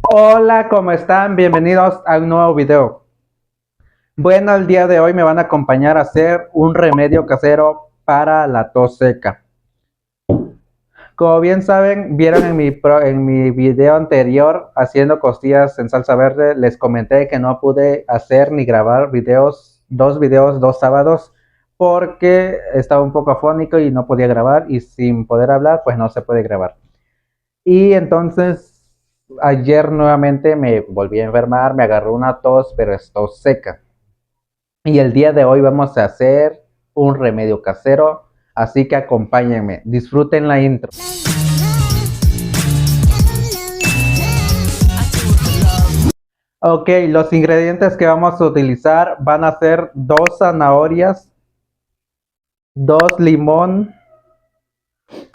Hola, ¿cómo están? Bienvenidos a un nuevo video. Bueno, el día de hoy me van a acompañar a hacer un remedio casero para la tos seca. Como bien saben, vieron en mi video anterior haciendo costillas en salsa verde, les comenté que no pude hacer ni grabar videos, dos sábados, porque estaba un poco afónico y no podía grabar, y sin poder hablar, pues no se puede grabar. Y entonces ayer nuevamente me volví a enfermar, me agarró una tos, pero es tos seca. Y el día de hoy vamos a hacer un remedio casero, así que acompáñenme, disfruten la intro. Ok, los ingredientes que vamos a utilizar van a ser 2 zanahorias, 2 limón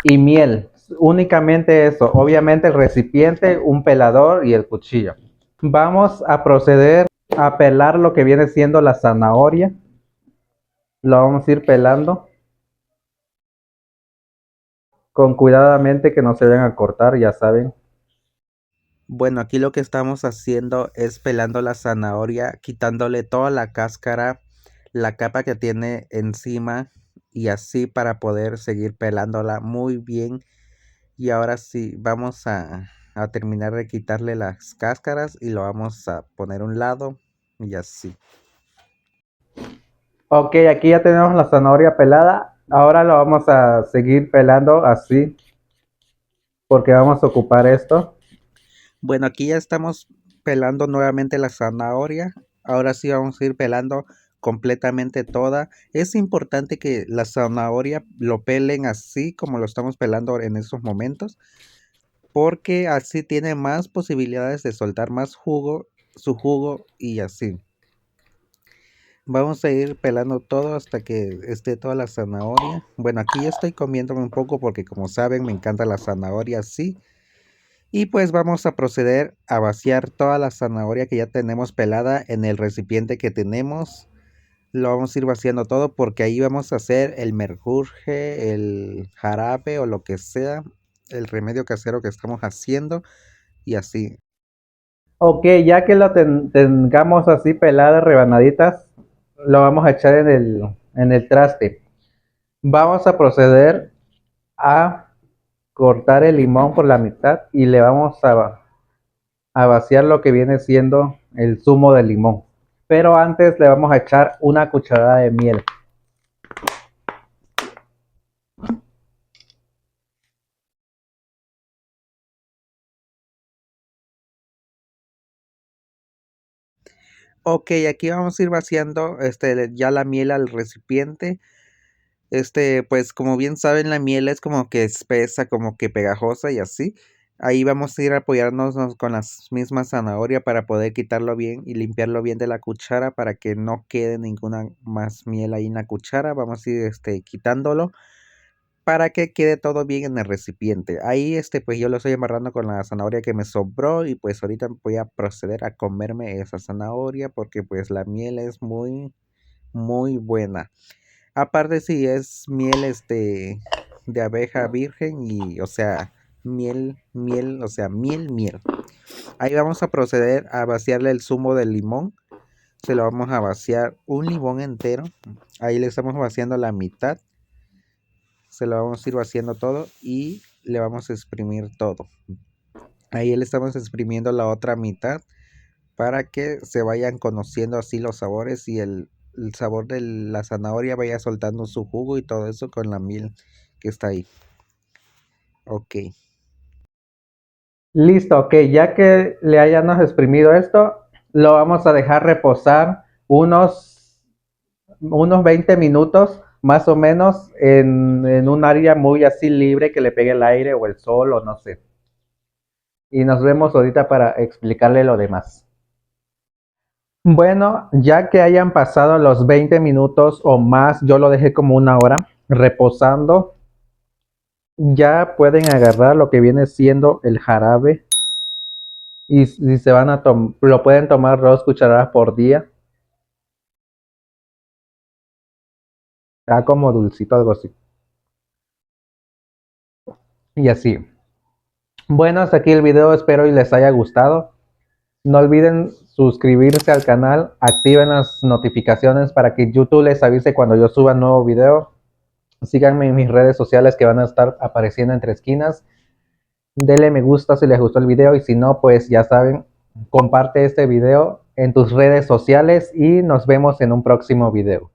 y miel. Únicamente eso, obviamente el recipiente, un pelador y el cuchillo. Vamos a proceder a pelar lo que viene siendo la zanahoria. Lo vamos a ir pelando con cuidadamente que no se vayan a cortar, ya saben. Bueno, aquí lo que estamos haciendo es pelando la zanahoria, quitándole toda la cáscara, la capa que tiene encima, y así para poder seguir pelándola muy bien. Y ahora sí, vamos a terminar de quitarle las cáscaras y lo vamos a poner a un lado y así. Ok, aquí ya tenemos la zanahoria pelada. Ahora lo vamos a seguir pelando así, porque vamos a ocupar esto. Bueno, aquí ya estamos pelando nuevamente la zanahoria. Ahora sí vamos a ir pelando completamente toda. Es importante que la zanahoria lo pelen así como lo estamos pelando en estos momentos, porque así tiene más posibilidades de soltar más jugo, su jugo, y así. Vamos a ir pelando todo hasta que esté toda la zanahoria. Bueno, aquí ya estoy comiéndome un poco porque, como saben, me encanta la zanahoria así. Y pues vamos a proceder a vaciar toda la zanahoria que ya tenemos pelada en el recipiente que tenemos. Lo vamos a ir vaciando todo porque ahí vamos a hacer el merjurje, el jarabe o lo que sea, el remedio casero que estamos haciendo, y así. Ok, ya que lo tengamos así pelado, rebanaditas, lo vamos a echar en el traste. Vamos a proceder a cortar el limón por la mitad y le vamos a vaciar lo que viene siendo el zumo de limón. Pero antes le vamos a echar una cucharada de miel. Ok, aquí vamos a ir vaciando ya la miel al recipiente. Pues como bien saben, la miel es como que espesa, como que pegajosa y así. Ahí vamos a ir apoyarnos con las mismas zanahoria para poder quitarlo bien y limpiarlo bien de la cuchara para que no quede ninguna más miel ahí en la cuchara. Vamos a ir quitándolo para que quede todo bien en el recipiente. Ahí pues yo lo estoy amarrando con la zanahoria que me sobró, y pues ahorita voy a proceder a comerme esa zanahoria porque pues la miel es muy muy buena. Aparte, si es miel de abeja virgen, y o sea, miel, o sea, miel. Ahí vamos a proceder a vaciarle el zumo del limón. Se lo vamos a vaciar un limón entero. Ahí le estamos vaciando la mitad. Se lo vamos a ir vaciando todo y le vamos a exprimir todo. Ahí le estamos exprimiendo la otra mitad para que se vayan conociendo así los sabores, y el sabor de la zanahoria vaya soltando su jugo y todo eso con la miel que está ahí. Ok. Listo, ok, ya que le hayamos exprimido esto, lo vamos a dejar reposar unos 20 minutos más o menos en un área muy así libre, que le pegue el aire o el sol o no sé. Y nos vemos ahorita para explicarle lo demás. Bueno, ya que hayan pasado los 20 minutos o más, yo lo dejé como 1 hora reposando. Ya pueden agarrar lo que viene siendo el jarabe, y si se van a lo pueden tomar 2 cucharadas por día. Está como dulcito, algo así. Y así. Bueno, hasta aquí el video, espero y les haya gustado. No olviden suscribirse al canal, activen las notificaciones para que YouTube les avise cuando yo suba un nuevo video. Síganme en mis redes sociales que van a estar apareciendo entre esquinas. Denle me gusta si les gustó el video y si no, pues ya saben, comparte este video en tus redes sociales y nos vemos en un próximo video.